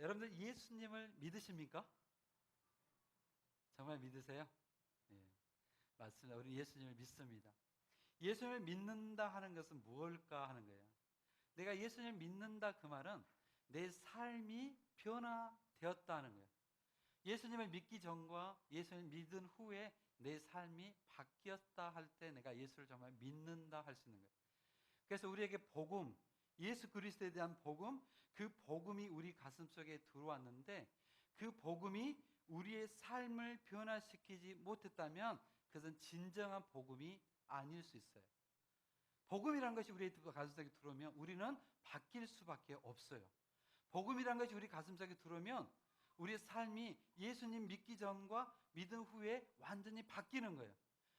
여러분들 예수님을 믿으십니까? 정말 믿으세요? 예, 맞습니다. 우리 예수님을 믿습니다. 예수님을 믿는다 하는 것은 무엇일까 하는 거예요. 내가 예수님을 믿는다 그 말은 내 삶이 변화되었다는 거예요. 예수님을 믿기 전과 예수님을 믿은 후에 내 삶이 바뀌었다 할 때 내가 예수를 정말 믿는다 할 수 있는 거예요. 그래서 우리에게 복음, 예수 그리스도에 대한 복음, 그 복음이 우리 가슴속에 들어왔는데 그 복음이 우리의 삶을 변화시키지 못했다면 그것은 진정한 복음이 아닐 수 있어요. 복음이라는 것이 우리 가슴속에 들어오면 우리는 바뀔 수밖에 없어요. 복음이라는 것이 우리 가슴속에 들어오면 우리의 삶이 예수님 믿기 전과 믿은 후에 완전히 바뀌는 거예요.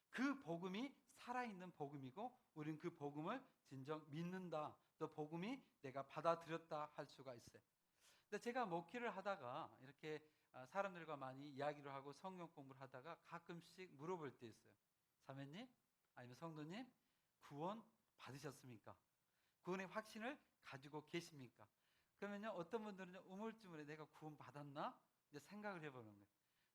그 복음이 살아있는 복음이고 우리는 그 복음을 진정 믿는다. 또 복음이 내가 받아들였다 할 수가 있어요. 근데 제가 목회를 하다가 이렇게 사람들과 많이 이야기를 하고 성경 공부를 하다가 가끔씩 물어볼 때 있어요. 사모님 아니면 성도님 구원 받으셨습니까? 구원의 확신을 가지고 계십니까? 그러면요 어떤 분들은 우물쭈물에 내가 구원 받았나? 이제 생각을 해보는 거예요.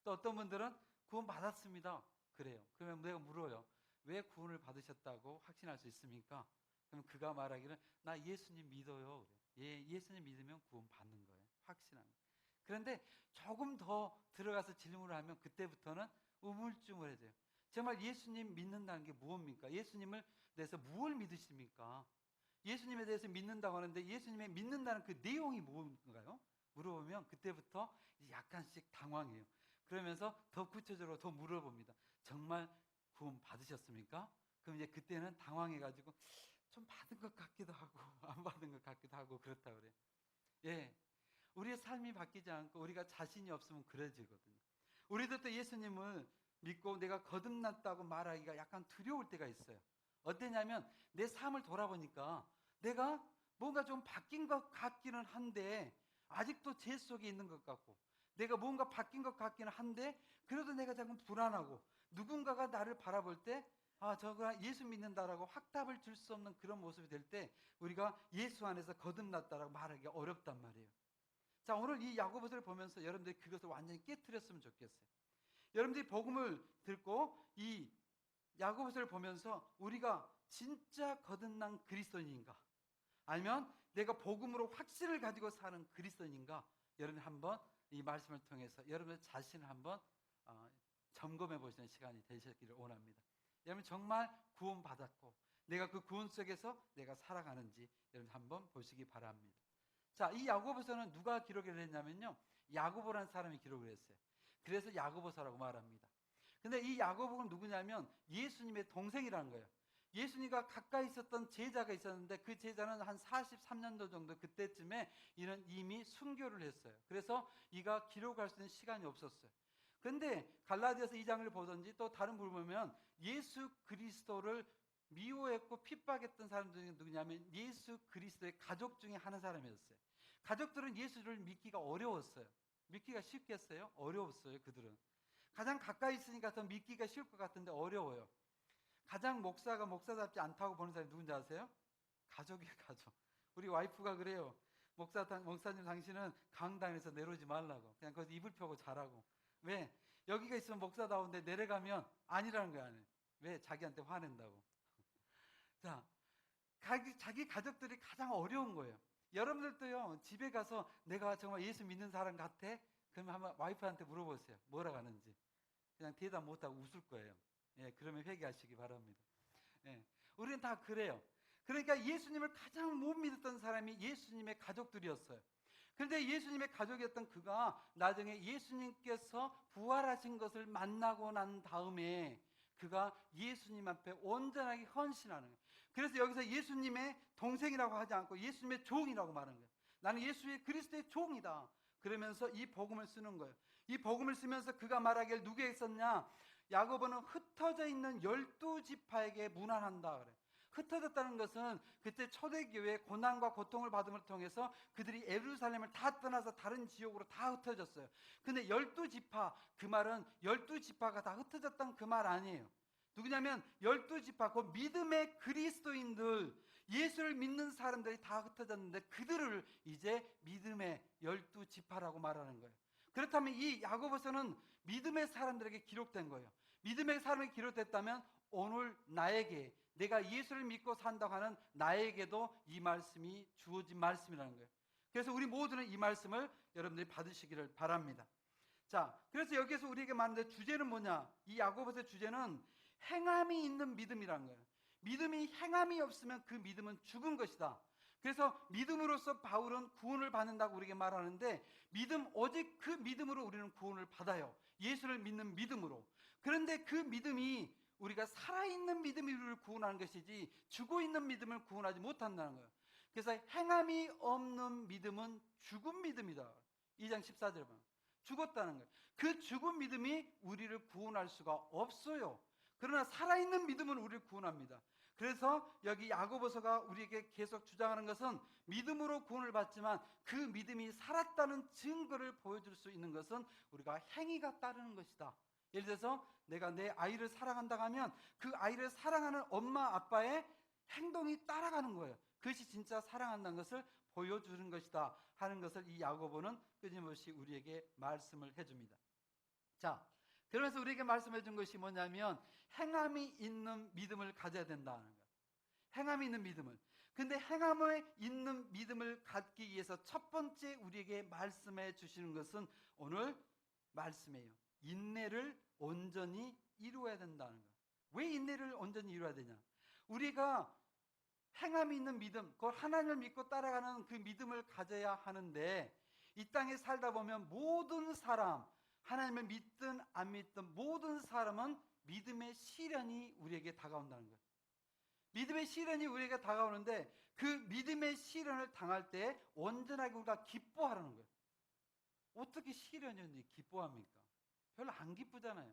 또 어떤 분들은 구원 받았습니다. 그래요. 그러면 내가 물어요. 왜 구원을 받으셨다고 확신할 수 있습니까? 그럼 그가 말하기를 나 예수님 믿어요. 그래요. 예, 예수님 믿으면 구원 받는 거예요. 확신하는 거예요. 그런데 조금 더 들어가서 질문을 하면 그때부터는 우물쭈물해져요. 정말 예수님 믿는다는 게 무엇입니까? 예수님을 대해서 무엇을 믿으십니까? 예수님에 대해서 믿는다고 하는데 예수님의 믿는다는 그 내용이 뭔가요? 물어보면 그때부터 약간씩 당황해요. 그러면서 더 구체적으로 더 물어봅니다. 정말 구원 받으셨습니까? 그럼 이제 그때는 당황해가지고 좀 받은 것 같기도 하고 안 받은 것 같기도 하고 그렇다 그래요. 예, 우리의 삶이 바뀌지 않고 우리가 자신이 없으면 그래지거든요. 우리도 또 예수님을 믿고 내가 거듭났다고 말하기가 약간 두려울 때가 있어요. 어땠냐면 내 삶을 돌아보니까 내가 뭔가 좀 바뀐 것 같기는 한데 아직도 죄 속에 있는 것 같고 내가 뭔가 바뀐 것 같기는 한데 그래도 내가 자꾸 불안하고 누군가가 나를 바라볼 때 저거 예수 믿는다라고 확답을 줄 수 없는 그런 모습이 될 때 우리가 예수 안에서 거듭났다라고 말하기 어렵단 말이에요. 자, 오늘 이 야고보서를 보면서 여러분들이 그것을 완전히 깨트렸으면 좋겠어요. 여러분들이 복음을 듣고 이 야고보서를 보면서 우리가 진짜 거듭난 그리스도인인가? 아니면 내가 복음으로 확신을 가지고 사는 그리스도인인가? 여러분 한번 이 말씀을 통해서 여러분의 자신을 한번 점검해 보시는 시간이 되시기를 원합니다. 여러분 정말 구원받았고 내가 그 구원 속에서 내가 살아가는지 여러분 한번 보시기 바랍니다. 자, 이 야고보서는 누가 기록을 했냐면요. 야고보라는 사람이 기록을 했어요. 그래서 야고보서라고 말합니다. 근데 이 야고보는 누구냐면 예수님의 동생이라는 거예요. 예수님과 가까이 있었던 제자가 있었는데 그 제자는 한 43년도 정도 그때쯤에 이는 이미 순교를 했어요. 그래서 이가 기록할 수 있는 시간이 없었어요. 근데 갈라디아서 2장을 보든지 또 다른 부분을 보면 예수 그리스도를 미워했고 핍박했던 사람들이 누구냐면 예수 그리스도의 가족 중에 한 사람이었어요. 가족들은 예수를 믿기가 어려웠어요. 믿기가 쉽겠어요? 어려웠어요, 그들은. 가장 가까이 있으니까 더 믿기가 쉬울 것 같은데 어려워요. 가장 목사가 목사답지 않다고 보는 사람이 누군지 아세요? 가족이에요, 가족. 우리 와이프가 그래요. 목사님 당신은 강당에서 내려오지 말라고. 그냥 거기서 이불 펴고 자라고. 왜? 여기가 있으면 목사다운데 내려가면 아니라는 거야. 왜? 자기한테 화낸다고. 자, 자기 가족들이 가장 어려운 거예요. 여러분들도요, 집에 가서 내가 정말 예수 믿는 사람 같아? 그러면 한번 와이프한테 물어보세요. 뭐라고 하는지. 그냥 대답 못하고 웃을 거예요. 예, 그러면 회개하시기 바랍니다. 예, 우리는 다 그래요. 그러니까 예수님을 가장 못 믿었던 사람이 예수님의 가족들이었어요. 그런데 예수님의 가족이었던 그가 나중에 예수님께서 부활하신 것을 만나고 난 다음에 그가 예수님 앞에 온전하게 헌신하는 거예요. 그래서 여기서 예수님의 동생이라고 하지 않고 예수님의 종이라고 말하는 거예요. 나는 예수의 그리스도의 종이다. 그러면서 이 복음을 쓰는 거예요. 이 복음을 쓰면서 그가 말하기를 누구에게 썼냐? 야고보는 흩어져 있는 12지파에게 문안한다 그래요. 흩어졌다는 것은 그때 초대교회 고난과 고통을 받음을 통해서 그들이 예루살렘을 다 떠나서 다른 지역으로 다 흩어졌어요. 근데 12지파, 그 말은 12지파가 다 흩어졌다는 그 말 아니에요. 누구냐면 12지파, 그 믿음의 그리스도인들, 예수를 믿는 사람들이 다 흩어졌는데 그들을 이제 믿음의 지파라고 말하는 거예요. 그렇다면 이 야고보서는 믿음의 사람들에게 기록된 거예요. 믿음의 사람에게 기록됐다면 오늘 나에게, 내가 예수를 믿고 산다고 하는 나에게도 이 말씀이 주어진 말씀이라는 거예요. 그래서 우리 모두는 이 말씀을 여러분들이 받으시기를 바랍니다. 자, 그래서 여기서 우리에게 말하는 주제는 뭐냐? 이 야고보서의 주제는 행함이 있는 믿음이라는 거예요. 믿음이 행함이 없으면 그 믿음은 죽은 것이다. 그래서 믿음으로써 바울은 구원을 받는다고 우리에게 말하는데, 믿음, 오직 그 믿음으로 우리는 구원을 받아요. 예수를 믿는 믿음으로. 그런데 그 믿음이 우리가 살아있는 믿음이 우리를 구원하는 것이지 죽어있는 믿음을 구원하지 못한다는 거예요. 그래서 행함이 없는 믿음은 죽은 믿음이다. 2장 14절에 보면 죽었다는 거예요. 그 죽은 믿음이 우리를 구원할 수가 없어요. 그러나 살아있는 믿음은 우리를 구원합니다. 그래서 여기 야고보서가 우리에게 계속 주장하는 것은 믿음으로 구원을 받지만 그 믿음이 살았다는 증거를 보여줄 수 있는 것은 우리가 행위가 따르는 것이다. 예를 들어서 내가 내 아이를 사랑한다고 하면 그 아이를 사랑하는 엄마 아빠의 행동이 따라가는 거예요. 그것이 진짜 사랑한다는 것을 보여주는 것이다 하는 것을 이 야고보는 끊임없이 우리에게 말씀을 해줍니다. 자, 그러면서 우리에게 말씀해 준 것이 뭐냐면 행함이 있는 믿음을 가져야 된다는 거예요. 행함이 있는 믿음을. 근데 행함에 있는 믿음을 갖기 위해서 첫 번째 우리에게 말씀해 주시는 것은 오늘 말씀이에요. 인내를 온전히 이루어야 된다는 거예요. 왜 인내를 온전히 이루어야 되냐? 우리가 행함이 있는 믿음, 그 하나님을 믿고 따라가는 그 믿음을 가져야 하는데, 이 땅에 살다 보면 모든 사람, 하나님을 믿든 안 믿든 모든 사람은 믿음의 시련이 우리에게 다가온다는 거예요. 믿음의 시련이 우리에게 다가오는데 그 믿음의 시련을 당할 때 온전하게 우리가 기뻐하라는 거예요. 어떻게 시련이 오는지 기뻐합니까? 별로 안 기쁘잖아요.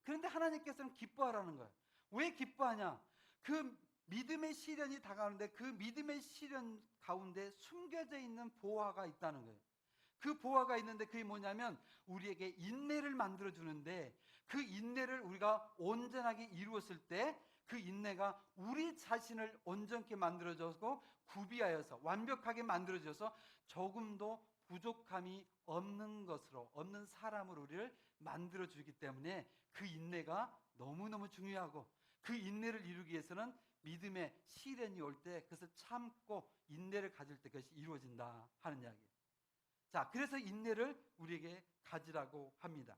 그런데 하나님께서는 기뻐하라는 거예요. 왜 기뻐하냐? 그 믿음의 시련이 다가오는데 그 믿음의 시련 가운데 숨겨져 있는 보화가 있다는 거예요. 그 보화가 있는데 그게 뭐냐면 우리에게 인내를 만들어주는데, 그 인내를 우리가 온전하게 이루었을 때 그 인내가 우리 자신을 온전케 만들어줘서 구비하여서 완벽하게 만들어줘서 조금도 부족함이 없는 것으로, 없는 사람으로 우리를 만들어주기 때문에 그 인내가 너무너무 중요하고, 그 인내를 이루기 위해서는 믿음의 시련이 올 때 그것을 참고 인내를 가질 때 그것이 이루어진다 하는 이야기예요. 자, 그래서 인내를 우리에게 가지라고 합니다.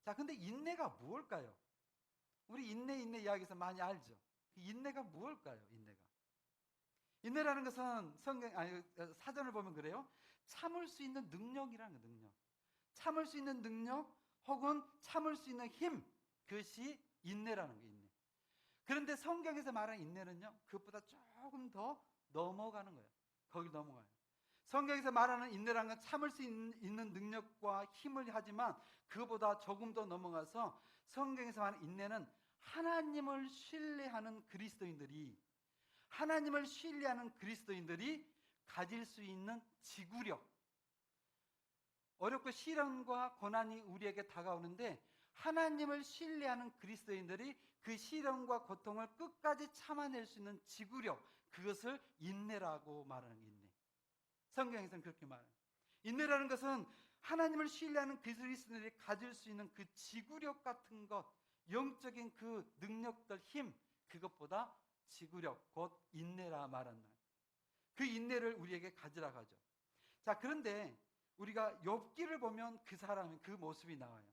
자, 근데 인내가 무엇일까요? 우리 인내 이야기에서 많이 알죠. 인내가 무엇일까요? 인내라는 것은 사전을 보면 그래요. 참을 수 있는 능력이라는 거예요. 능력. 참을 수 있는 능력 혹은 참을 수 있는 힘, 그것이 인내라는 거예요. 인내. 그런데 성경에서 말하는 인내는요, 그것보다 조금 더 넘어가는 거예요. 거기 넘어가요. 성경에서 말하는 인내라는 건 참을 수 있는 능력과 힘을 하지만 그것보다 조금 더 넘어가서 성경에서 말하는 인내는 하나님을 신뢰하는 그리스도인들이 가질 수 있는 지구력. 어렵고 시련과 고난이 우리에게 다가오는데 하나님을 신뢰하는 그리스도인들이 그 시련과 고통을 끝까지 참아낼 수 있는 지구력, 그것을 인내라고 말하는 게 인내. 성경에서는 그렇게 말해요. 인내라는 것은 하나님을 신뢰하는 그리스도인들이 가질 수 있는 그 지구력 같은 것, 영적인 그 능력들, 힘, 그것보다 지구력, 곧 인내라 말한다. 그 인내를 우리에게 가지라고 하죠. 자, 그런데 우리가 욥기를 보면 그 사람의 그 모습이 나와요.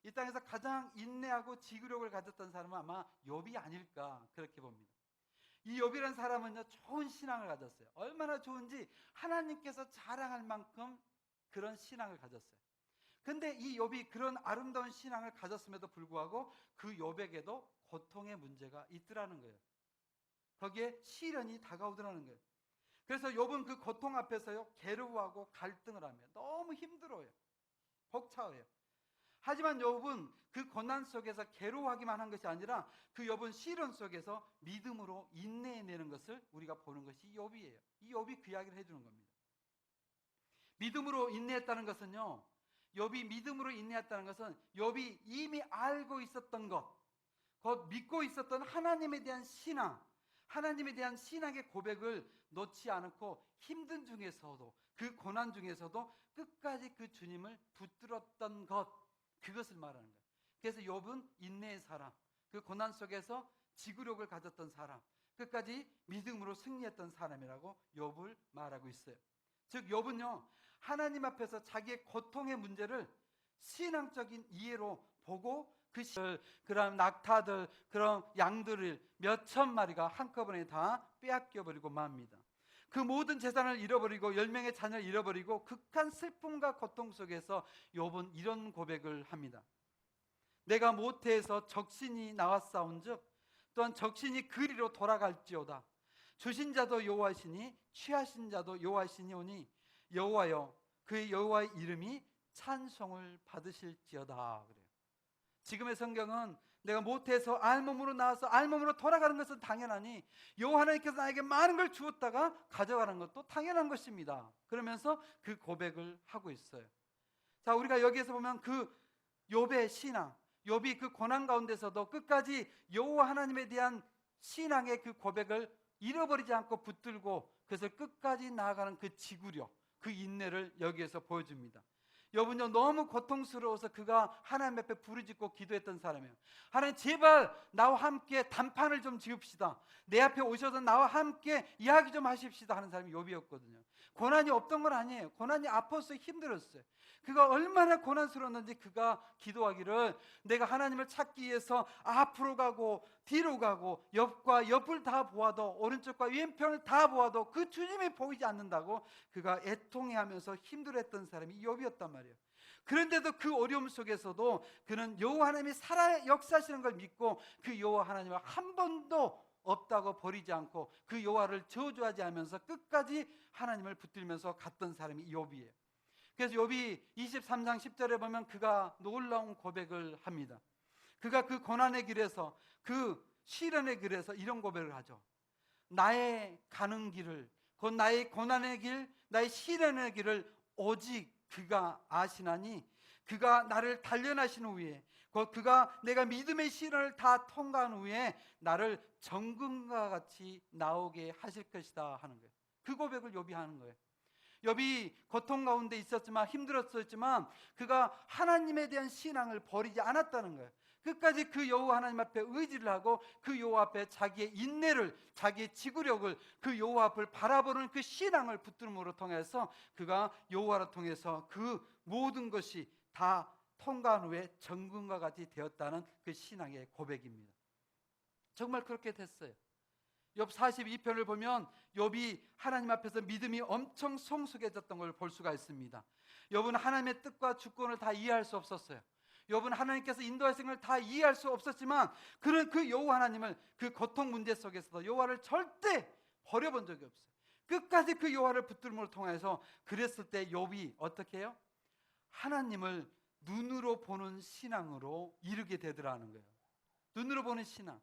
이 땅에서 가장 인내하고 지구력을 가졌던 사람은 아마 욥이 아닐까 그렇게 봅니다. 이 욥이라는 사람은요, 좋은 신앙을 가졌어요. 얼마나 좋은지 하나님께서 자랑할 만큼 그런 신앙을 가졌어요. 근데 이 욥이 그런 아름다운 신앙을 가졌음에도 불구하고 그 욥에게도 고통의 문제가 있더라는 거예요. 거기에 시련이 다가오더라는 거예요. 그래서 욥은 그 고통 앞에서요, 괴로워하고 갈등을 하며 너무 힘들어요. 벅차워요. 하지만 욥은 그 고난 속에서 괴로워하기만 한 것이 아니라 그 욥은 시련 속에서 믿음으로 인내해내는 것을 우리가 보는 것이 욥이에요. 이 욥이 그 이야기를 해주는 겁니다. 믿음으로 인내했다는 것은요, 욥이 믿음으로 인내했다는 것은 욥이 이미 알고 있었던 것, 곧 믿고 있었던 하나님에 대한 신앙, 하나님에 대한 신앙의 고백을 놓지 않고 힘든 중에서도, 그 고난 중에서도 끝까지 그 주님을 붙들었던 것, 그것을 말하는 거예요. 그래서 욥은 인내의 사람, 그 고난 속에서 지구력을 가졌던 사람, 끝까지 믿음으로 승리했던 사람이라고 욥을 말하고 있어요. 즉 욥은요, 하나님 앞에서 자기의 고통의 문제를 신앙적인 이해로 보고 그런 낙타들, 그런 양들을 몇천 마리가 한꺼번에 다 빼앗겨버리고 맙니다. 그 모든 재산을 잃어버리고 10명의 자녀를 잃어버리고 극한 슬픔과 고통 속에서 욥은 이런 고백을 합니다. 내가 모태에서 적신이 나왔사온즉 또한 적신이 그리로 돌아갈지어다. 주신 자도 여호와시니 취하신 자도 여호와시니오니 여호와여 그 여호와의 이름이 찬송을 받으실지어다. 그래요. 지금의 성경은 내가 모태에서 알몸으로 나와서 알몸으로 돌아가는 것은 당연하니 여호와 하나님께서 나에게 많은 걸 주었다가 가져가는 것도 당연한 것입니다. 그러면서 그 고백을 하고 있어요. 자, 우리가 여기에서 보면 그 욥의 신앙, 욥이 그 고난 가운데서도 끝까지 여호와 하나님에 대한 신앙의 그 고백을 잃어버리지 않고 붙들고 그래서 끝까지 나아가는 그 지구력, 그 인내를 여기에서 보여줍니다. 욥은요 너무 고통스러워서 그가 하나님 앞에 부르짖고 기도했던 사람이에요. 하나님 제발 나와 함께 단판을 좀 지읍시다. 내 앞에 오셔서 나와 함께 이야기 좀 하십시다 하는 사람이 욥이었거든요. 고난이 없던 건 아니에요. 고난이 아팠어요. 힘들었어요. 그가 얼마나 고난스러웠는지 그가 기도하기를 내가 하나님을 찾기 위해서 앞으로 가고 뒤로 가고 옆과 옆을 다 보아도 오른쪽과 왼편을 다 보아도 그 주님이 보이지 않는다고 그가 애통해하면서 힘들었던 사람이 욥이었단 말이에요. 그런데도 그 어려움 속에서도 그는 여호와 하나님이 살아 역사하시는 걸 믿고 그 여호와 하나님을 한 번도 없다고 버리지 않고 그 여호와를 저주하지 않으면서 끝까지 하나님을 붙들면서 갔던 사람이 욥이에요. 그래서 욥이 23장 10절에 보면 그가 놀라운 고백을 합니다. 그가 그 고난의 길에서 그 시련의 길에서 이런 고백을 하죠. 나의 가는 길을, 곧 나의 고난의 길, 나의 시련의 길을 오직 그가 아시나니 그가 나를 단련하신 후에 곧 그가 내가 믿음의 시련을 다 통과한 후에 나를 정금과 같이 나오게 하실 것이다 하는 거예요. 그 고백을 욥이 하는 거예요. 욥이 고통 가운데 있었지만 힘들었었지만 그가 하나님에 대한 신앙을 버리지 않았다는 거예요. 끝까지 그 여호와 하나님 앞에 의지를 하고 그 여호와 앞에 자기의 인내를, 자기의 지구력을, 그 여호와 앞을 바라보는 그 신앙을 붙들음으로 통해서 그가 여호와를 통해서 그 모든 것이 다 통과한 후에 정금과 같이 되었다는 그 신앙의 고백입니다. 정말 그렇게 됐어요. 욥 42편을 보면 욥이 하나님 앞에서 믿음이 엄청 성숙해졌던 걸 볼 수가 있습니다. 욥은 하나님의 뜻과 주권을 다 이해할 수 없었어요. 욥은 하나님께서 인도하신 걸 다 이해할 수 없었지만 그는 그 여호와 하나님을 그 고통 문제 속에서도 여호와를 절대 버려본 적이 없어요. 끝까지 그 여호와를 붙들음을 통해서 그랬을 때 욥이 어떻게 해요? 하나님을 눈으로 보는 신앙으로 이르게 되더라는 거예요. 눈으로 보는 신앙.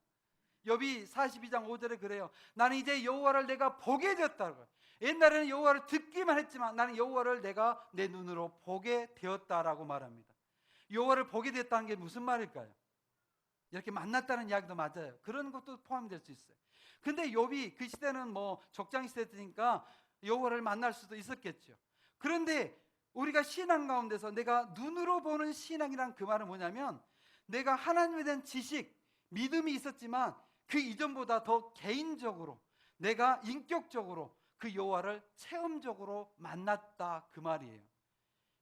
욥이 42장 5절에 그래요. 나는 이제 여호와를 내가 보게 되었다고. 옛날에는 여호와를 듣기만 했지만 나는 여호와를 내가 내 눈으로 보게 되었다라고 말합니다. 여호와를 보게 됐다는 게 무슨 말일까요? 이렇게 만났다는 이야기도 맞아요. 그런 것도 포함될 수 있어요. 근데 욥이 그 시대는 뭐 족장 시대니까 여호와를 만날 수도 있었겠죠. 그런데 우리가 신앙 가운데서 내가 눈으로 보는 신앙이란 그 말은 뭐냐면 내가 하나님에 대한 지식, 믿음이 있었지만 그 이전보다 더 개인적으로 내가 인격적으로 그 여호와를 체험적으로 만났다 그 말이에요.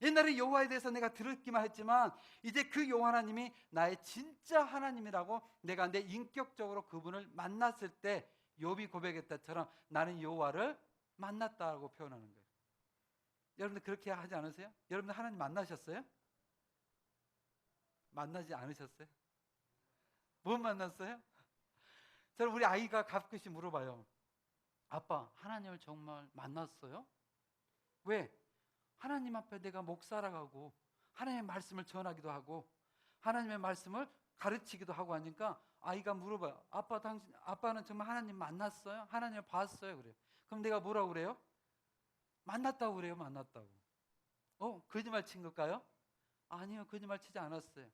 옛날에 여호와에 대해서 내가 들었기만 했지만 이제 그 여호와 하나님이 나의 진짜 하나님이라고 내가 내 인격적으로 그분을 만났을 때 욥이 고백했다처럼 나는 여호와를 만났다고 표현하는 거예요. 여러분들 그렇게 하지 않으세요? 여러분들 하나님 만나셨어요? 만나지 않으셨어요? 못 만났어요? 저는 우리 아이가 가끔씩 물어봐요. 아빠, 하나님을 정말 만났어요? 왜? 하나님 앞에 내가 목사라 가고 하나님의 말씀을 전하기도 하고 하나님의 말씀을 가르치기도 하고 하니까 아이가 물어봐요. 아빠는 정말 하나님 만났어요? 하나님을 봤어요? 그래요. 그럼 내가 뭐라고 그래요? 만났다고 그래요. 만났다고. 거짓말 친 걸까요? 아니요, 거짓말 치지 않았어요.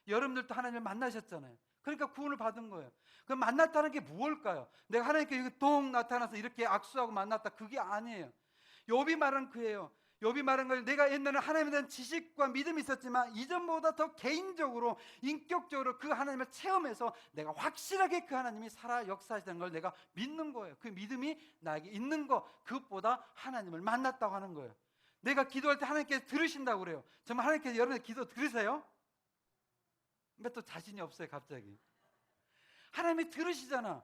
여러분들도 하나님을 만나셨잖아요. 그러니까 구원을 받은 거예요. 그럼 만났다는 게 무엇일까요? 내가 하나님께 이렇게 동 나타나서 이렇게 악수하고 만났다, 그게 아니에요. 욥이 말은 그예요. 욥이 말한 걸, 내가 옛날에 하나님에 대한 지식과 믿음이 있었지만 이전보다 더 개인적으로 인격적으로 그 하나님을 체험해서 내가 확실하게 그 하나님이 살아 역사하시는 걸 내가 믿는 거예요. 그 믿음이 나에게 있는 거, 그것보다 하나님을 만났다고 하는 거예요. 내가 기도할 때 하나님께서 들으신다고 그래요. 정말 하나님께서 여러분의 기도 들으세요? 근데 또 자신이 없어요. 갑자기 하나님이 들으시잖아.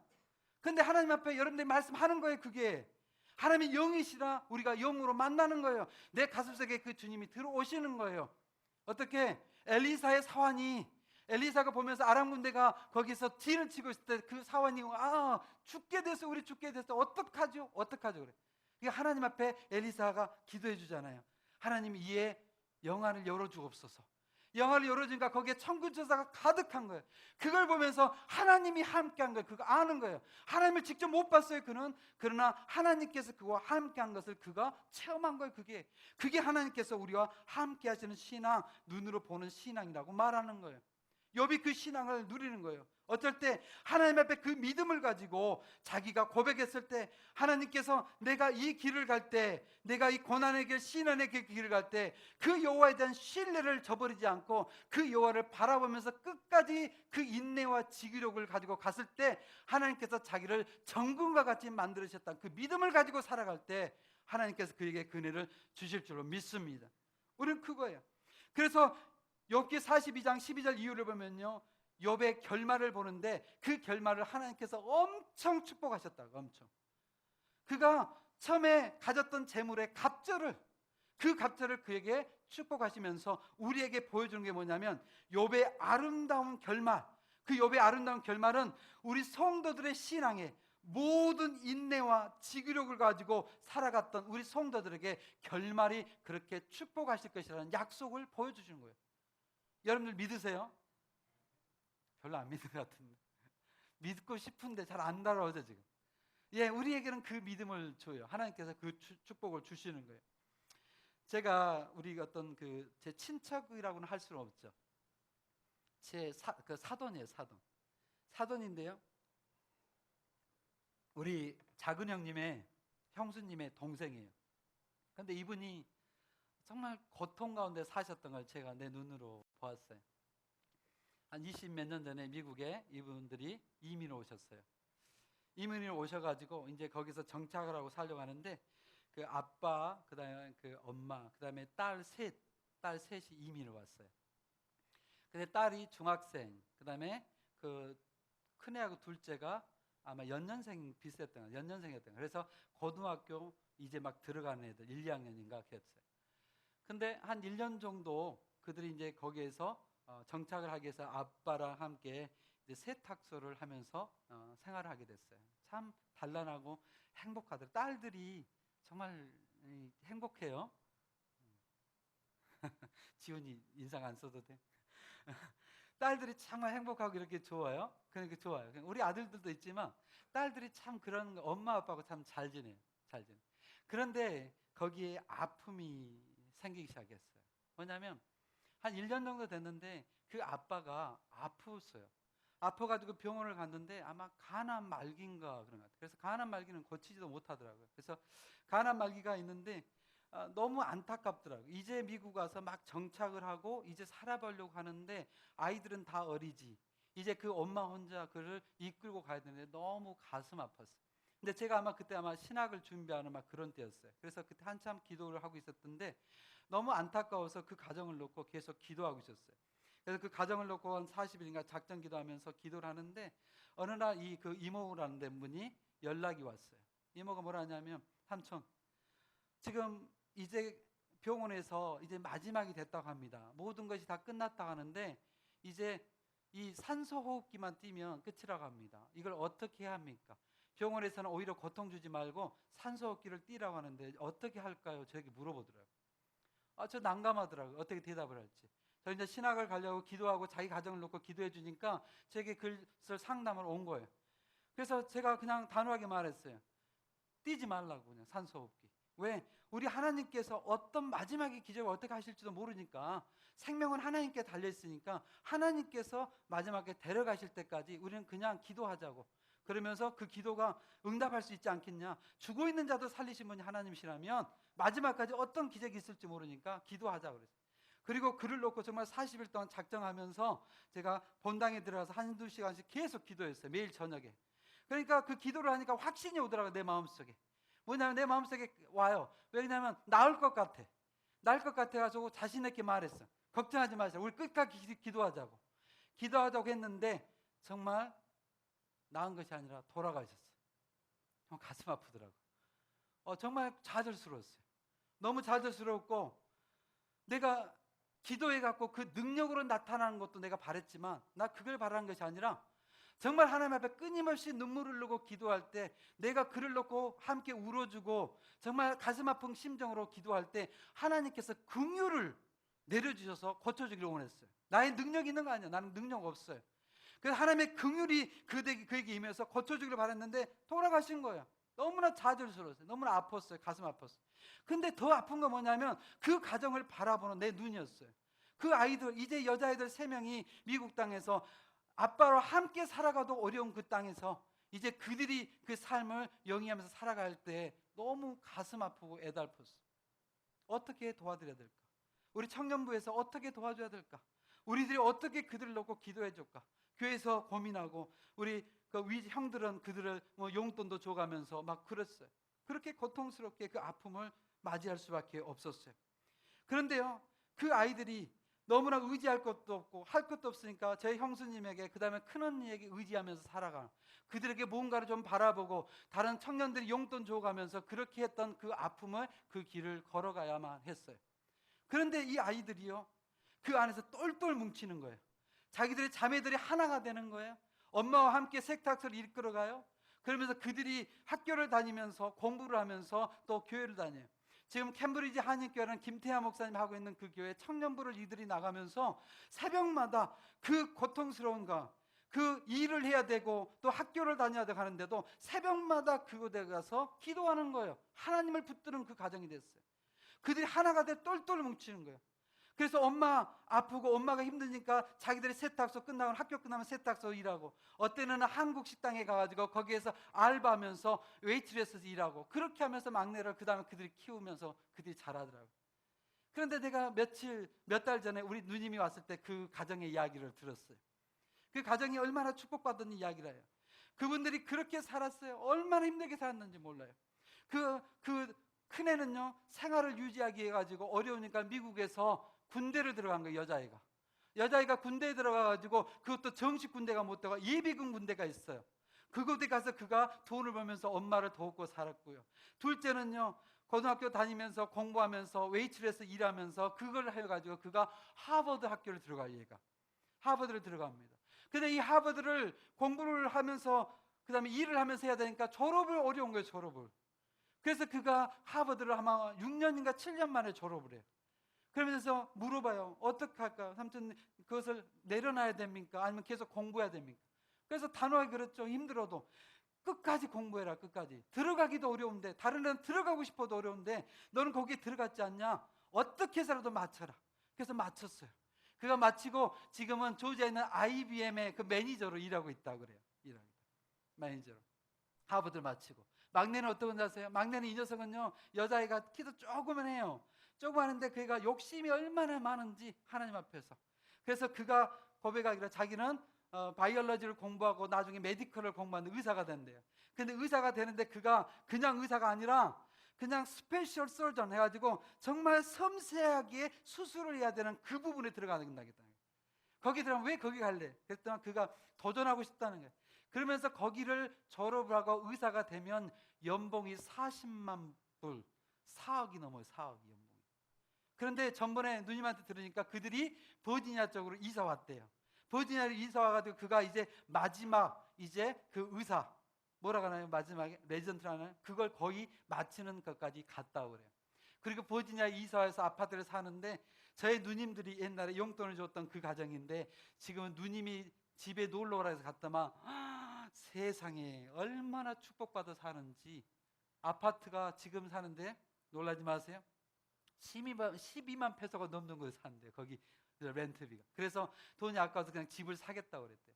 근데 하나님 앞에 여러분들이 말씀하는 거예요. 그게 하나님이 영이시라 우리가 영으로 만나는 거예요. 내 가슴속에 그 주님이 들어오시는 거예요. 어떻게? 엘리사의 사환이, 엘리사가 보면서 아람 군대가 거기서 뒤를 치고 있을 때 그 사환이 죽게 됐어, 우리 죽게 됐어, 어떡하죠? 어떡하죠? 그래. 그러니까 하나님 앞에 엘리사가 기도해 주잖아요. 하나님 이에 영안을 열어주옵소서. 영화를 열어주니까 거기에 천군천사가 가득한 거예요. 그걸 보면서 하나님이 함께한 거예요. 그거 아는 거예요. 하나님을 직접 못 봤어요, 그는. 그러나 하나님께서 그와 함께한 것을 그가 체험한 거예요. 그게 하나님께서 우리와 함께 하시는 신앙, 눈으로 보는 신앙이라고 말하는 거예요. 욥이 그 신앙을 누리는 거예요. 어쩔 때 하나님 앞에 그 믿음을 가지고 자기가 고백했을 때 하나님께서 내가 이 길을 갈 때, 내가 이 고난의 길, 시련의 길을 갈 때 그 여호와에 대한 신뢰를 저버리지 않고 그 여호와를 바라보면서 끝까지 그 인내와 지기력을 가지고 갔을 때 하나님께서 자기를 정금과 같이 만들으셨다, 그 믿음을 가지고 살아갈 때 하나님께서 그에게 그 은혜를 주실 줄로 믿습니다. 우리는 그거예요. 그래서 욥기 42장 12절 이후를 보면요, 욥의 결말을 보는데 그 결말을 하나님께서 엄청 축복하셨다고. 엄청. 그가 처음에 가졌던 재물의 갑절을, 그 갑절을 그에게 축복하시면서 우리에게 보여주는 게 뭐냐면 욥의 아름다운 결말, 그 욥의 아름다운 결말은 우리 성도들의 신앙에 모든 인내와 지기력을 가지고 살아갔던 우리 성도들에게 결말이 그렇게 축복하실 것이라는 약속을 보여주시는 거예요. 여러분들 믿으세요? 별로 안 믿는 것 같은데. 믿고 싶은데 잘 안 따라오죠 지금. 예, 우리에게는 그 믿음을 줘요. 하나님께서 그 축복을 주시는 거예요. 제가 우리 어떤 제 친척이라고는 할 수는 없죠. 그 사돈이에요, 사돈. 사돈인데요, 우리 작은 형님의, 형수님의 동생이에요. 근데 이분이 정말 고통 가운데 사셨던 걸 제가 내 눈으로 보았어요. 한 20 몇 년 전에 미국에 이분들이 이민을 오셨어요. 이민을 오셔가지고 이제 거기서 정착을 하고 살려고 하는데 그 아빠, 그다음에 그 엄마, 그다음에 딸 셋이 이민을 왔어요. 근데 딸이 중학생, 그다음에 그 큰애하고 둘째가 아마 연년생 비슷했던 거예요. 연년생이었던 거예요. 그래서 고등학교 이제 막 들어가는 애들 1, 2학년인가 그랬어요. 근데 한 1년 정도 그들이 이제 거기에서 정착을 하기 위해서 아빠랑 함께 이제 세탁소를 하면서 생활을 하게 됐어요. 참 단란하고 행복하더라고요. 딸들이 정말 행복해요. 지훈이 인상 안 써도 돼. 딸들이 정말 행복하고 이렇게 좋아요. 그러니까 좋아요. 우리 아들들도 있지만 딸들이 참 그런 엄마 아빠하고 참 잘 지내요. 잘 지내. 그런데 거기에 아픔이 생기기 시작했어요. 뭐냐면 한 1년 정도 됐는데 그 아빠가 아프었어요. 아파가지고 병원을 갔는데 아마 간암 말기인가 그런 것 같아요. 그래서 간암 말기는 고치지도 못하더라고요. 그래서 간암 말기가 있는데 너무 안타깝더라고요. 이제 미국 와서 막 정착을 하고 이제 살아보려고 하는데 아이들은 다 어리지. 이제 그 엄마 혼자 그를 이끌고 가야 되는데 너무 가슴 아팠어요. 근데 제가 아마 그때 신학을 준비하는 막 그런 때였어요. 그래서 그때 한참 기도를 하고 있었던데 너무 안타까워서 그 가정을 놓고 계속 기도하고 있었어요. 그래서 그 가정을 놓고 한 40일인가 작전 기도하면서 기도를 하는데 어느 날 그 이모라는 분이 연락이 왔어요. 이모가 뭐라 하냐면, 삼촌, 지금 이제 병원에서 이제 마지막이 됐다고 합니다. 모든 것이 다 끝났다고 하는데 이제 이 산소호흡기만 띄면 끝이라고 합니다. 이걸 어떻게 해야 합니까? 병원에서는 오히려 고통 주지 말고 산소호흡기를 띄라고 하는데 어떻게 할까요? 저에게 물어보더라고요. 저 난감하더라고요. 어떻게 대답을 할지. 저 이제 신학을 가려고 기도하고 자기 가정을 놓고 기도해 주니까 제게 글을 상담을 온 거예요. 그래서 제가 그냥 단호하게 말했어요. 뛰지 말라고, 그냥 산소호흡기. 왜? 우리 하나님께서 어떤 마지막의 기적을 어떻게 하실지도 모르니까 생명은 하나님께 달려있으니까 하나님께서 마지막에 데려가실 때까지 우리는 그냥 기도하자고, 그러면서 그 기도가 응답할 수 있지 않겠냐. 죽어 있는 자도 살리신 분이 하나님이시라면 마지막까지 어떤 기적이 있을지 모르니까 기도하자고 그랬어요. 그리고 글을 놓고 정말 40일 동안 작정하면서 제가 본당에 들어가서 한두 시간씩 계속 기도했어요. 매일 저녁에. 그러니까 그 기도를 하니까 확신이 오더라고요. 내 마음속에. 뭐냐면 내 마음속에 와요. 왜냐하면 나을 것 같아. 나을 것 같아가지고 자신에게 말했어. 걱정하지 마세요. 우리 끝까지 기도하자고. 기도하자고 했는데 정말 나은 것이 아니라 돌아가셨어요. 정말 가슴 아프더라고요. 정말 좌절스러웠어요. 너무 좌절스러웠고, 내가 기도해갖고 그 능력으로 나타나는 것도 내가 바랬지만 나 그걸 바라는 것이 아니라 정말 하나님 앞에 끊임없이 눈물을 흘리고 기도할 때, 내가 그를 놓고 함께 울어주고 정말 가슴 아픈 심정으로 기도할 때 하나님께서 긍휼을 내려주셔서 고쳐주기를 원했어요. 나의 능력이 있는 거 아니야. 나는 능력 없어요. 그래서 하나님의 긍휼이 그에게 임해서 고쳐주기를 바랬는데 돌아가신 거예요. 너무나 좌절스러웠어요. 너무나 아팠어요. 가슴 아팠어요. 근데 더 아픈 건 뭐냐면 그 가정을 바라보는 내 눈이었어요. 그 아이들, 이제 여자아이들 3명이 미국 땅에서 아빠와 함께 살아가도 어려운 그 땅에서 이제 그들이 그 삶을 영위하면서 살아갈 때 너무 가슴 아프고 애달팠어요. 어떻게 도와드려야 될까? 우리 청년부에서 어떻게 도와줘야 될까? 우리들이 어떻게 그들을 놓고 기도해 줄까? 교회에서 고민하고 우리 그 형들은 그들을 용돈도 줘가면서 막 그랬어요. 그렇게 고통스럽게 그 아픔을 맞이할 수밖에 없었어요. 그런데요, 그 아이들이 너무나 의지할 것도 없고 할 것도 없으니까 제 형수님에게, 그 다음에 큰언니에게 의지하면서 살아가, 그들에게 뭔가를 좀 바라보고 다른 청년들이 용돈 줘가면서 그렇게 했던 그 아픔을, 그 길을 걸어가야만 했어요. 그런데 이 아이들이요, 그 안에서 똘똘 뭉치는 거예요. 자기들의 자매들이 하나가 되는 거예요. 엄마와 함께 세탁소를 이끌어가요. 그러면서 그들이 학교를 다니면서 공부를 하면서 또 교회를 다녀요. 지금 캠브리지 한인교회는 김태하 목사님 하고 있는 그 교회 청년부를 이들이 나가면서 새벽마다 그 고통스러운가, 그 일을 해야 되고 또 학교를 다녀야 되고 하는데도 새벽마다 그곳에 가서 기도하는 거예요. 하나님을 붙드는 그 가정이 됐어요. 그들이 하나가 돼 똘똘 뭉치는 거예요. 그래서 엄마 아프고 엄마가 힘드니까 자기들이 세탁소 끝나고 학교 끝나면 세탁소 일하고, 어때는 한국 식당에 가가지고 거기에서 알바하면서 웨이트레스에서 일하고, 그렇게 하면서 막내를 그 다음에 그들이 키우면서 그들이 자라더라고요. 그런데 내가 몇 달 전에 우리 누님이 왔을 때 그 가정의 이야기를 들었어요. 그 가정이 얼마나 축복받은 이야기라요. 그분들이 그렇게 살았어요. 얼마나 힘들게 살았는지 몰라요. 그 큰애는요, 생활을 유지하기 해가지고 어려우니까 미국에서 군대를 들어간 거예요. 여자아이가 군대에 들어가가지고, 그것도 정식 군대가 못 되고 예비군 군대가 있어요. 그곳에 가서 그가 돈을 벌면서 엄마를 돕고 살았고요. 둘째는요, 고등학교 다니면서 공부하면서 웨이트레스 일하면서 그걸 해가지고 그가 하버드 학교를 들어가요. 얘가 하버드를 들어갑니다. 근데 이 하버드를 공부를 하면서 그 다음에 일을 하면서 해야 되니까 졸업을 어려운 거예요. 졸업을. 그래서 그가 하버드를 아마 6년인가 7년 만에 졸업을 해요. 그러면서 물어봐요. 어떻게 할까? 삼촌, 그것을 내려놔야 됩니까? 아니면 계속 공부해야 됩니까? 그래서 단호하게 그랬죠. 힘들어도 끝까지 공부해라. 끝까지. 들어가기도 어려운데, 다른 애는 들어가고 싶어도 어려운데 너는 거기에 들어갔지 않냐? 어떻게 해서라도 맞춰라. 그래서 맞췄어요. 그가 마치고 지금은 조지아에 있는 IBM의 그 매니저로 일하고 있다고 그래요. 매니저로. 하버드를 마치고. 막내는 어떤 건지 아세요? 막내는, 이 녀석은요, 여자아이가 키도 조그만해요. 조그만한데 그가 욕심이 얼마나 많은지 하나님 앞에서. 그래서 그가 고백하기를 자기는 바이올로지를 공부하고 나중에 메디컬을 공부하는 의사가 된대요. 근데 의사가 되는데 그가 그냥 의사가 아니라 그냥 스페셜 서전 해가지고 정말 섬세하게 수술을 해야 되는 그 부분에 들어가겠다. 거기 들어가면 왜 거기 갈래? 그랬더니 그가 도전하고 싶다는 거예요. 그러면서 거기를 졸업을 하고 의사가 되면 연봉이 40만 불, 4억이 넘어요. 4억이 연봉이. 그런데 전번에 누님한테 들으니까 그들이 버지니아 쪽으로 이사 왔대요. 버지니아로 이사 와가지고 그가 이제 마지막 이제 그 의사, 뭐라고 하나요? 마지막에 레전트라는 그걸 거의 마치는 것까지 갔다고 그래요. 그리고 버지니아 이사해서 아파트를 사는데, 저희 누님들이 옛날에 용돈을 줬던 그 가정인데 지금은 누님이 집에 놀러 오라 해서 갔더만 세상에 얼마나 축복받아 사는지. 아파트가 지금 사는데 놀라지 마세요. 12만 페소가 넘는 걸 샀는데 거기 렌트비가. 그래서 돈이 아까워서 그냥 집을 사겠다고 그랬대요.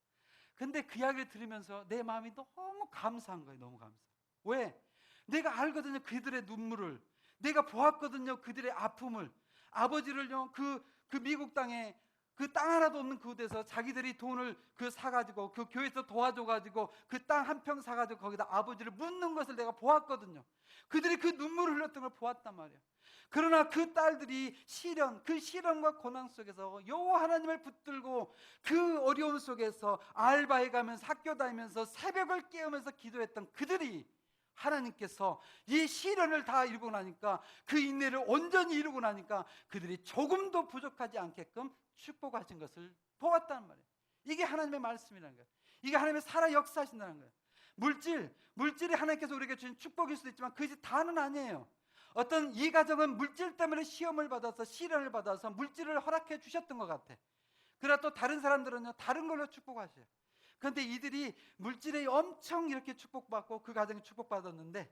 근데 그 이야기를 들으면서 내 마음이 너무 감사한 거예요. 너무 감사. 왜? 내가 알거든요. 그들의 눈물을. 내가 보았거든요. 그들의 아픔을. 아버지를요. 그 미국 땅에 그 땅 하나도 없는 그곳에서 자기들이 돈을 사가지고 그 교회에서 도와줘가지고 그 땅 한 평 사가지고 거기다 아버지를 묻는 것을 내가 보았거든요. 그들이 그 눈물을 흘렸던 걸 보았단 말이에요. 그러나 그 딸들이 그 시련과 고난 속에서 여호와 하나님을 붙들고 그 어려움 속에서 알바해 가면서 학교 다니면서 새벽을 깨우면서 기도했던 그들이 하나님께서 이 시련을 다 이루고 나니까 그 인내를 온전히 이루고 나니까 그들이 조금도 부족하지 않게끔 축복하신 것을 보았다는 말이에요. 이게 하나님의 말씀이라는 거예요. 이게 하나님의 살아 역사하신다는 거예요. 물질이 하나님께서 우리에게 주신 축복일 수도 있지만 그것이 다는 아니에요. 어떤 이 가정은 물질 때문에 시험을 받아서 시련을 받아서 물질을 허락해 주셨던 것 같아. 그러나 또 다른 사람들은요 다른 걸로 축복하셔요. 그런데 이들이 물질에 엄청 이렇게 축복받고 그 가정이 축복받았는데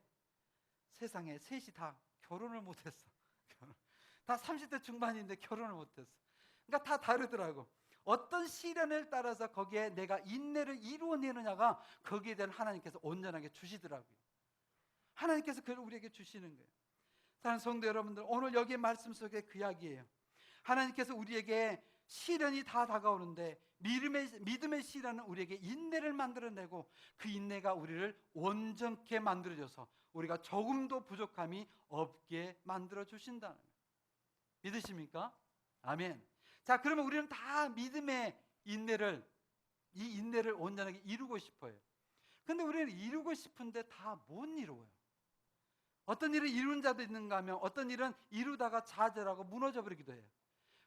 세상에 셋이 다 결혼을 못했어. 다 30대 중반인데 결혼을 못했어. 그러니까 다 다르더라고. 어떤 시련을 따라서 거기에 내가 인내를 이루어내느냐가 거기에 대한 하나님께서 온전하게 주시더라고요. 하나님께서 그걸 우리에게 주시는 거예요. 사랑하는 성도 여러분들, 오늘 여기에 말씀 속에 그 이야기예요. 하나님께서 우리에게 시련이 다 다가오는데 믿음의 시련은 우리에게 인내를 만들어내고 그 인내가 우리를 온전케 만들어줘서 우리가 조금도 부족함이 없게 만들어주신다는 거예요. 믿으십니까? 아멘. 자, 그러면 우리는 다 믿음의 이 인내를 온전하게 이루고 싶어요. 근데 우리는 이루고 싶은데 다 못 이루어요. 어떤 일을 이룬 자도 있는가 하면 어떤 일은 이루다가 좌절하고 무너져 버리기도 해요.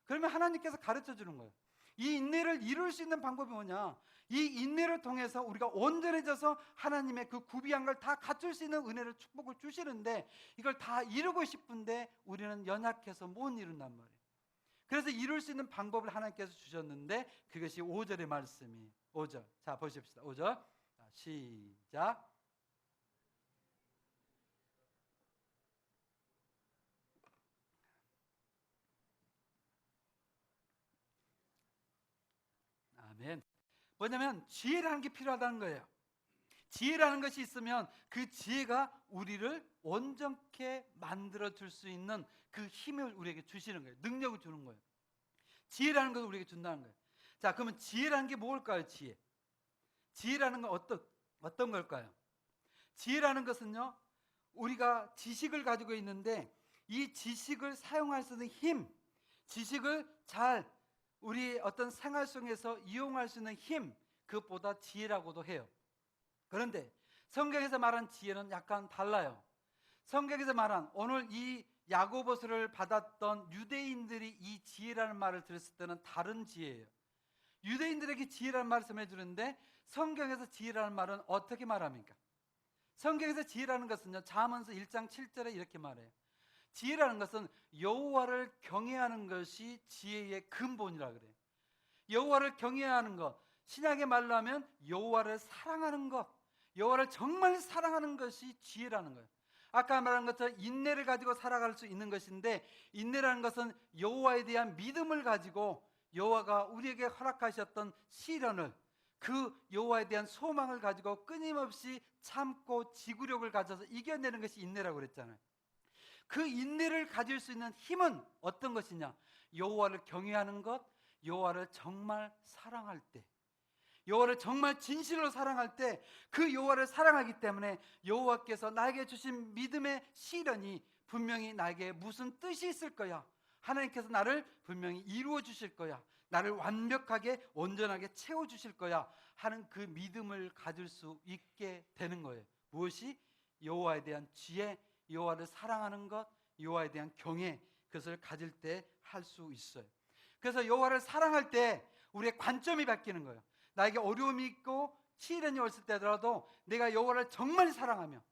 그러면 하나님께서 가르쳐 주는 거예요. 이 인내를 이룰 수 있는 방법이 뭐냐? 이 인내를 통해서 우리가 온전해져서 하나님의 그 구비한 걸 다 갖출 수 있는 은혜를 축복을 주시는데 이걸 다 이루고 싶은데 우리는 연약해서 못 이룬단 말이에요. 그래서 이룰 수 있는 방법을 하나님께서 주셨는데 그것이 5절의 말씀이 5절. 자, 보십시다. 5절. 자, 시작. 아멘. 뭐냐면 지혜라는 게 필요하다는 거예요. 지혜라는 것이 있으면 그 지혜가 우리를 온전케 만들어 줄 수 있는 그 힘을 우리에게 주시는 거예요. 능력을 주는 거예요. 지혜라는 것을 우리에게 준다는 거예요. 자, 그러면 지혜라는 게 뭘까요? 지혜라는 건 어떤 걸까요? 지혜라는 것은요, 우리가 지식을 가지고 있는데 이 지식을 사용할 수 있는 힘, 지식을 잘 우리 어떤 생활 속에서 이용할 수 있는 힘, 그것보다 지혜라고도 해요. 그런데 성경에서 말한 지혜는 약간 달라요. 성경에서 말한 오늘 이 야고보서를 받았던 유대인들이 이 지혜라는 말을 들었을 때는 다른 지혜예요. 유대인들에게 지혜라는 말씀을 해주는데 성경에서 지혜라는 말은 어떻게 말합니까? 성경에서 지혜라는 것은요, 잠언서 1장 7절에 이렇게 말해요. 지혜라는 것은 여호와를 경외하는 것이 지혜의 근본이라 그래요. 여호와를 경외하는 것, 신약의 말로 하면 여호와를 사랑하는 것, 여호와를 정말 사랑하는 것이 지혜라는 거예요. 아까 말한 것처럼 인내를 가지고 살아갈 수 있는 것인데 인내라는 것은 여호와에 대한 믿음을 가지고 여호와가 우리에게 허락하셨던 시련을 그 여호와에 대한 소망을 가지고 끊임없이 참고 지구력을 가져서 이겨내는 것이 인내라고 그랬잖아요. 그 인내를 가질 수 있는 힘은 어떤 것이냐? 여호와를 경외하는 것, 여호와를 정말 사랑할 때, 여호와를 정말 진실로 사랑할 때 그 여호와를 사랑하기 때문에 여호와께서 나에게 주신 믿음의 시련이 분명히 나에게 무슨 뜻이 있을 거야. 하나님께서 나를 분명히 이루어 주실 거야. 나를 완벽하게 온전하게 채워 주실 거야 하는 그 믿음을 가질 수 있게 되는 거예요. 무엇이? 여호와에 대한 지혜, 여호와를 사랑하는 것, 여호와에 대한 경외, 그것을 가질 때 할 수 있어요. 그래서 여호와를 사랑할 때 우리의 관점이 바뀌는 거예요. 나에게 어려움이 있고 시련이 왔을 때더라도 내가 여호와를 정말 사랑하면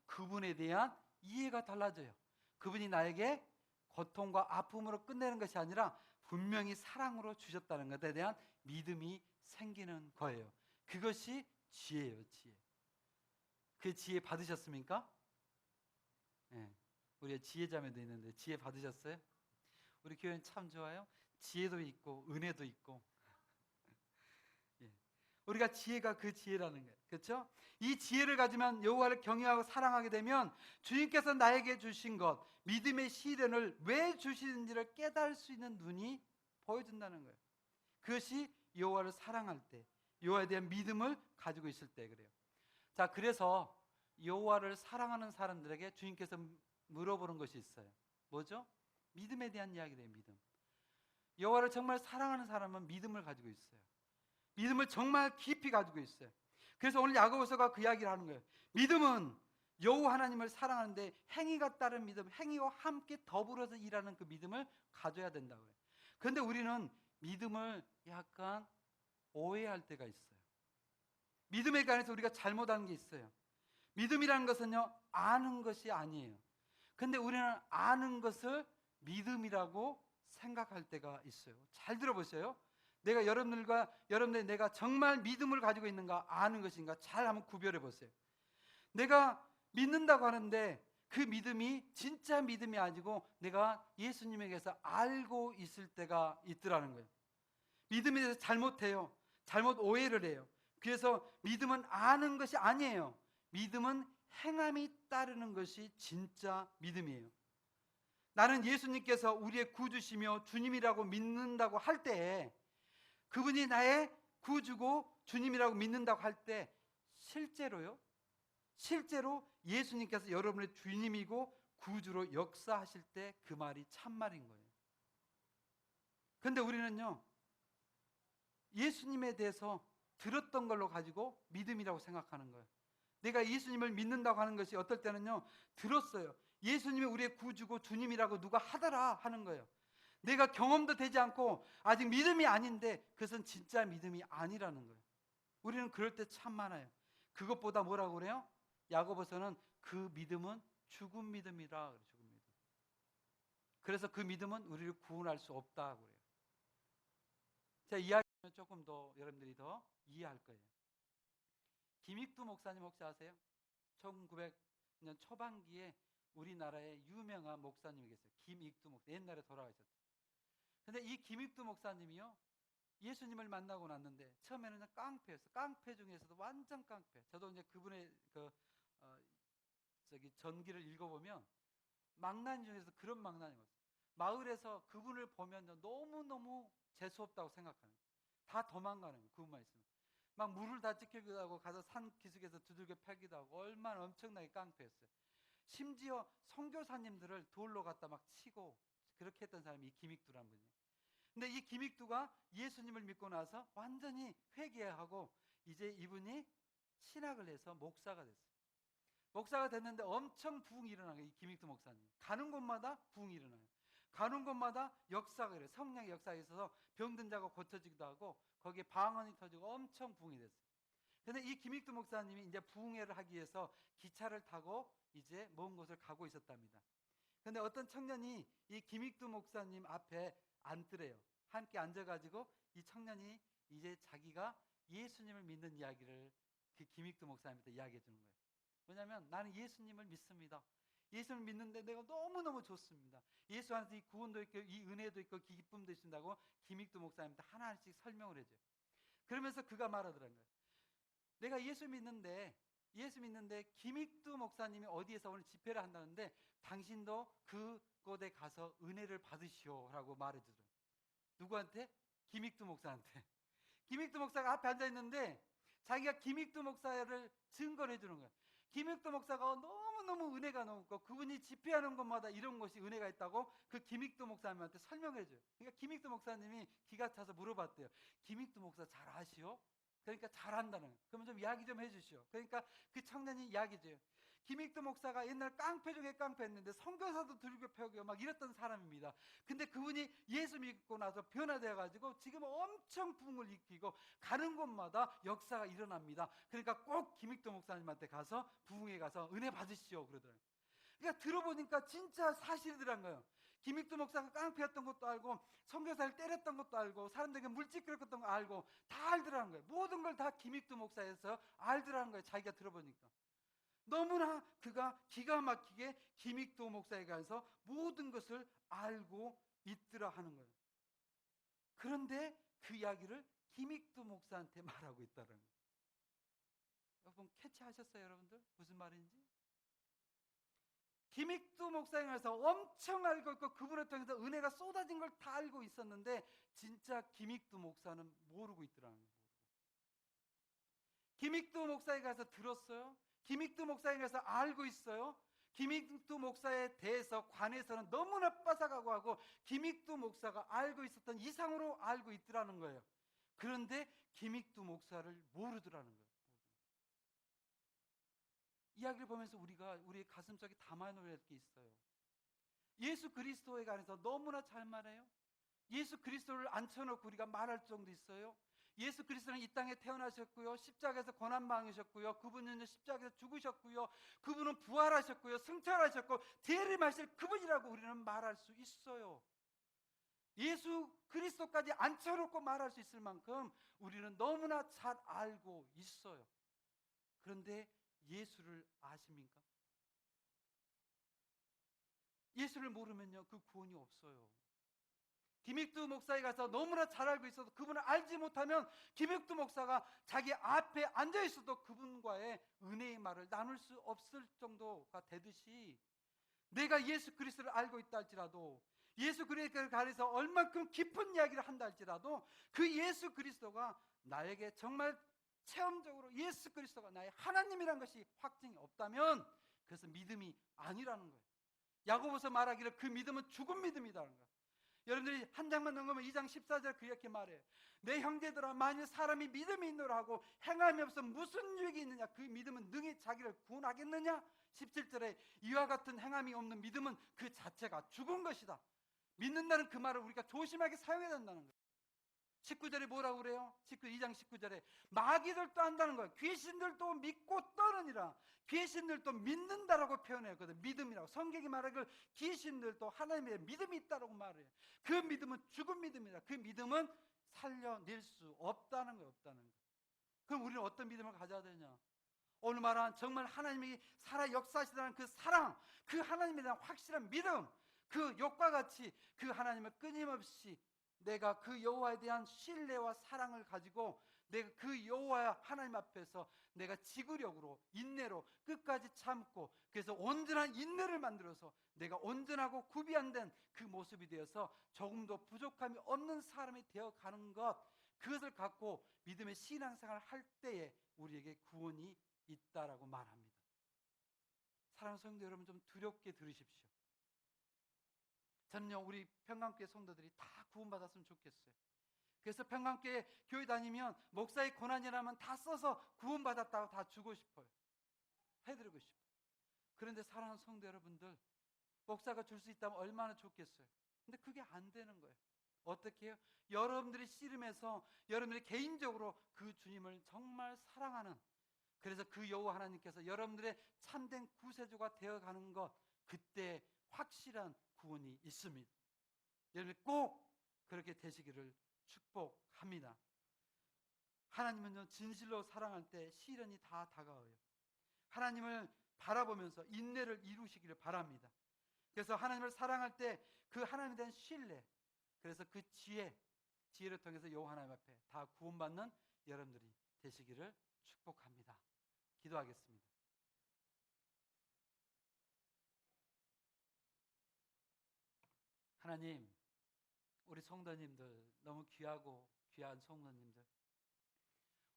그분에 대한 이해가 달라져요. 그분이 나에게 고통과 아픔으로 끝내는 것이 아니라 분명히 사랑으로 주셨다는 것에 대한 믿음이 생기는 거예요. 그것이 지혜예요, 지혜. 그 지혜 받으셨습니까? 예. 우리 지혜자매도 있는데 지혜 받으셨어요? 우리 교회는 참 좋아요. 지혜도 있고 은혜도 있고. 예. 우리가 지혜가 그 지혜라는 거예요. 그렇죠? 이 지혜를 가지면 여호와를 경외하고 사랑하게 되면 주님께서 나에게 주신 것, 믿음의 시련을 왜 주시는지를 깨달을 수 있는 눈이 보여준다는 거예요. 그것이 여호와를 사랑할 때, 여호와에 대한 믿음을 가지고 있을 때 그래요. 자, 그래서 여호와를 사랑하는 사람들에게 주님께서 물어보는 것이 있어요. 뭐죠? 믿음에 대한 이야기래요. 믿음. 여호와를 정말 사랑하는 사람은 믿음을 가지고 있어요. 믿음을 정말 깊이 가지고 있어요. 그래서 오늘 야고보서가 그 이야기를 하는 거예요. 믿음은 여호와 하나님을 사랑하는데 행위가 따른 믿음, 행위와 함께 더불어서 일하는 그 믿음을 가져야 된다고 해요. 그런데 우리는 믿음을 약간 오해할 때가 있어요. 믿음에 관해서 우리가 잘못하는 게 있어요. 믿음이라는 것은요, 아는 것이 아니에요. 근데 우리는 아는 것을 믿음이라고 생각할 때가 있어요. 잘 들어보세요. 내가 여러분들 내가 정말 믿음을 가지고 있는가, 아는 것인가 잘 한번 구별해 보세요. 내가 믿는다고 하는데 그 믿음이 진짜 믿음이 아니고 내가 예수님에게서 알고 있을 때가 있더라는 거예요. 믿음에 대해서 잘못해요. 잘못 오해를 해요. 그래서 믿음은 아는 것이 아니에요. 믿음은 행함이 따르는 것이 진짜 믿음이에요. 나는 예수님께서 우리의 구주시며 주님이라고 믿는다고 할 때, 그분이 나의 구주고 주님이라고 믿는다고 할 때 실제로요, 실제로 예수님께서 여러분의 주님이고 구주로 역사하실 때 그 말이 참말인 거예요. 그런데 우리는요, 예수님에 대해서 들었던 걸로 가지고 믿음이라고 생각하는 거예요. 내가 예수님을 믿는다고 하는 것이 어떨 때는요, 들었어요. 예수님이 우리의 구주고 주님이라고 누가 하더라 하는 거예요. 내가 경험도 되지 않고 아직 믿음이 아닌데 그것은 진짜 믿음이 아니라는 거예요. 우리는 그럴 때 참 많아요. 그것보다 뭐라고 그래요? 야고보서는 그 믿음은 죽은 믿음이라 그래요. 죽은 믿음. 그래서 그 믿음은 우리를 구원할 수 없다고 그래요. 자, 이야기하면 조금 더 여러분들이 더 이해할 거예요. 김익두 목사님 혹시 아세요? 1900년 초반기에 우리나라의 유명한 목사님이 계세요. 김익두 목사. 옛날에 돌아가셨어요. 근데 이 김익두 목사님이요, 예수님을 만나고 났는데 처음에는 깡패였어요. 깡패 중에서도 완전 깡패. 저도 이제 그분의 어, 전기를 읽어보면 망나니 중에서 그런 망나니가 있어요. 마을에서 그분을 보면 너무너무 재수없다고 생각하는 거예요. 다 도망가는 거예요. 그분만 있으면. 막 물을 다 지키기도 하고 가서 산 기슭에서 두들겨 패기도 하고 얼마나 엄청나게 깡패였어요. 심지어 선교사님들을 돌로 갖다 막 치고 그렇게 했던 사람이 이 김익두라는 분이에요. 근데 이 김익두가 예수님을 믿고 나서 완전히 회개하고 이제 이분이 신학을 해서 목사가 됐어요. 목사가 됐는데 엄청 부흥이 일어나요. 이 김익두 목사님. 가는 곳마다 부흥이 일어나요. 가는 곳마다 역사가 그래요. 성령의 역사가 있어서 병든 자가 고쳐지기도 하고 거기에 방언이 터지고 엄청 부흥이 됐어요. 근데 이 김익두 목사님이 이제 부흥회를 하기 위해서 기차를 타고 이제 먼 곳을 가고 있었답니다. 근데 어떤 청년이 이 김익두 목사님 앞에 앉더래요. 함께 앉아가지고 이 청년이 이제 자기가 예수님을 믿는 이야기를 그 김익두 목사님한테 이야기해 주는 거예요. 왜냐하면 나는 예수님을 믿습니다. 예수님을 믿는데 내가 너무너무 좋습니다. 예수 안에서 이 구원도 있고 이 은혜도 있고 기쁨도 있다고 김익두 목사님한테 하나씩 설명을 해줘요. 그러면서 그가 말하더라는 거예요. 내가 예수 믿는데 김익두 목사님이 어디에서 오늘 집회를 한다는데 당신도 그곳에 가서 은혜를 받으시오라고 말해주더라고요. 누구한테? 김익두 목사한테. 김익두 목사가 앞에 앉아있는데 자기가 김익두 목사를 증거를 해주는 거예요. 김익두 목사가 너무너무 은혜가 높고 그분이 집회하는 곳마다 이런 것이 은혜가 있다고 그 김익두 목사님한테 설명해 줘요. 그러니까 김익두 목사님이 기가 차서 물어봤대요. 김익두 목사 잘 아시오? 그러니까 잘한다는 거예요. 그러면 좀 이야기 좀 해주시오. 그러니까 그 청년이 이야기해줘요. 김익두 목사가 옛날 깡패 중에 깡패였는데 선교사도 들고 펴고 막 이랬던 사람입니다. 근데 그분이 예수 믿고 나서 변화되어가지고 지금 엄청 부흥을 일으키고 가는 곳마다 역사가 일어납니다. 그러니까 꼭 김익두 목사님한테 가서 부흥에 가서 은혜 받으시오 그러더라고요. 그러니까 들어보니까 진짜 사실이더란 거예요. 김익두 목사가 깡패였던 것도 알고 선교사를 때렸던 것도 알고 사람들에게 물집 끓였던 거 알고 다 알더라는 거예요. 모든 걸 다 김익두 목사에서 알더라는 거예요. 자기가 들어보니까. 너무나 그가 기가 막히게 김익도 목사에 가서 모든 것을 알고 있더라 하는 거예요. 그런데 그 이야기를 김익도 목사한테 말하고 있다는 거예요. 여러분 캐치하셨어요, 여러분들? 무슨 말인지? 김익두 목사에 가서 엄청 알고 있고 그분을 통해서 은혜가 쏟아진 걸 다 알고 있었는데 진짜 김익두 목사는 모르고 있더라는 거예요. 김익두 목사에 가서 들었어요? 김익두 목사에 가서 알고 있어요? 김익두 목사에 대해서 관해서는 너무나 빠삭하고 하고 김익두 목사가 알고 있었던 이상으로 알고 있더라는 거예요. 그런데 김익두 목사를 모르더라는 거예요. 이야기를 보면서 우리가 우리의 가슴속에 담아놓아야 할 게 있어요. 예수 그리스도에 관해서 너무나 잘 말해요. 예수 그리스도를 앉혀놓고 우리가 말할 정도 있어요. 예수 그리스도는 이 땅에 태어나셨고요, 십자가에서 고난당하셨고요, 그분은 십자가에서 죽으셨고요, 그분은 부활하셨고요, 승천하셨고 재림하실 그분이라고 우리는 말할 수 있어요. 예수 그리스도까지 앉혀놓고 말할 수 있을 만큼 우리는 너무나 잘 알고 있어요. 그런데 예수를 아십니까? 예수를 모르면요 그 구원이 없어요. 김익두 목사에 가서 너무나 잘 알고 있어도 그분을 알지 못하면 김익두 목사가 자기 앞에 앉아 있어도 그분과의 은혜의 말을 나눌 수 없을 정도가 되듯이 내가 예수 그리스도를 알고 있다 할지라도 예수 그리스도에 관해서 얼만큼 깊은 이야기를 한다 할지라도 그 예수 그리스도가 나에게 정말 체험적으로 예수 그리스도가 나의 하나님이라는 것이 확증이 없다면 그것은 믿음이 아니라는 거예요. 야고보서 말하기를 그 믿음은 죽은 믿음이라는 거예요. 여러분들이 한 장만 넘으면 2장 14절 그렇게 말해요. 내 형제들아 만일 사람이 믿음이 있노라 하고 행함이 없어 무슨 유익이 있느냐? 그 믿음은 능히 자기를 구원하겠느냐? 17절에 이와 같은 행함이 없는 믿음은 그 자체가 죽은 것이다. 믿는다는 그 말을 우리가 조심하게 사용해야 된다는 거예요. 19절에 뭐라고 그래요? 2장 19절에 마귀들도 안다는 거예요. 귀신들도 믿고 떠느니라. 귀신들도 믿는다라고 표현했거든. 믿음이라고. 성경이 말하기를 귀신들도 하나님의 믿음이 있다라고 말해요. 그 믿음은 죽은 믿음이다. 그 믿음은 살려낼 수 없다는 거예요. 없다는 거. 그럼 우리는 어떤 믿음을 가져야 되냐? 오늘 말한 정말 하나님이 살아 역사하시다는 그 사랑, 그 하나님에 대한 확실한 믿음, 그 욕과 같이 그 하나님을 끊임없이 내가 그 여호와에 대한 신뢰와 사랑을 가지고 내가 그 여호와 하나님 앞에서 내가 지구력으로 인내로 끝까지 참고 그래서 온전한 인내를 만들어서 내가 온전하고 구비안된 그 모습이 되어서 조금도 부족함이 없는 사람이 되어가는 것, 그것을 갖고 믿음의 신앙생활을 할 때에 우리에게 구원이 있다라고 말합니다. 사랑하는 성도 여러분, 좀 두렵게 들으십시오. 저는요 우리 평강교회 성도들이 다 구원받았으면 좋겠어요. 그래서 평강교회 교회 다니면 목사의 고난이라면 다 써서 구원받았다고 다 주고 싶어요. 해드리고 싶어요. 그런데 사랑하는 성도 여러분들, 목사가 줄 수 있다면 얼마나 좋겠어요. 근데 그게 안 되는 거예요. 어떻게 해요? 여러분들이 씨름해서 여러분들이 개인적으로 그 주님을 정말 사랑하는, 그래서 그 여호와 하나님께서 여러분들의 참된 구세주가 되어가는 것, 그때 확실한 구원이 있습니다. 여러분 꼭 그렇게 되시기를 축복합니다. 하나님은요 진실로 사랑할 때 시련이 다 다가와요. 하나님을 바라보면서 인내를 이루시기를 바랍니다. 그래서 하나님을 사랑할 때 그 하나님에 대한 신뢰, 그래서 그 지혜를 통해서 여호와 하나님 앞에 다 구원받는 여러분들이 되시기를 축복합니다. 기도하겠습니다. 하나님, 우리 성도님들 너무 귀하고 귀한 성도님들,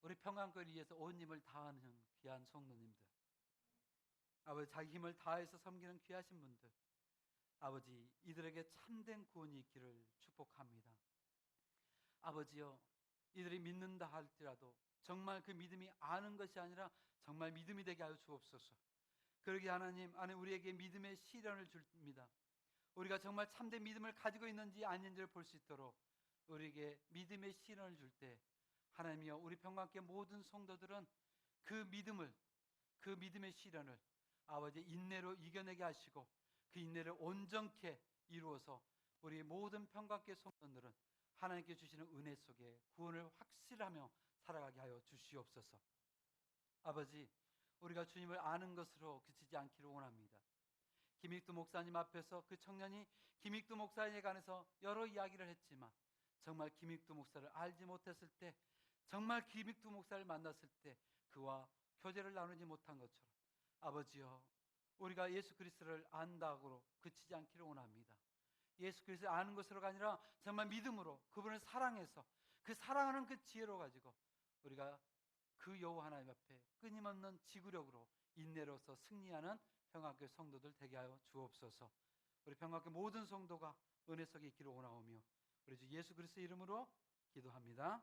우리 평강교회를 위해서 온 힘을 다하는 귀한 성도님들, 아버지 자기 힘을 다해서 섬기는 귀하신 분들, 아버지 이들에게 참된 구원이 있기를 축복합니다. 아버지여, 이들이 믿는다 할지라도 정말 그 믿음이 아는 것이 아니라 정말 믿음이 되게 하여 주옵소서. 그러게 하나님 안에 우리에게 믿음의 시련을 줍니다. 우리가 정말 참된 믿음을 가지고 있는지 아닌지를 볼 수 있도록 우리에게 믿음의 시련을 줄 때 하나님이여, 우리 평강교회 모든 성도들은 그 믿음의 시련을 아버지 인내로 이겨내게 하시고 그 인내를 온전케 이루어서 우리 모든 평강교회 성도들은 하나님께 주시는 은혜 속에 구원을 확실하며 살아가게 하여 주시옵소서. 아버지, 우리가 주님을 아는 것으로 그치지 않기를 원합니다. 김익두 목사님 앞에서 그 청년이 김익두 목사에 관해서 여러 이야기를 했지만 정말 김익두 목사를 알지 못했을 때, 정말 김익두 목사를 만났을 때 그와 교제를 나누지 못한 것처럼 아버지여, 우리가 예수 그리스도를 안다고 그치지 않기를 원합니다. 예수 그리스도를 아는 것으로가 아니라 정말 믿음으로 그분을 사랑해서 그 사랑하는 그 지혜로 가지고 우리가 그 여호와 하나님 앞에 끊임없는 지구력으로 인내로서 승리하는 평화교회 성도들 되게 하여 주옵소서. 우리 평화교회 모든 성도가 은혜 속에 있기를 원하오며 우리 주 예수 그리스도 이름으로 기도합니다.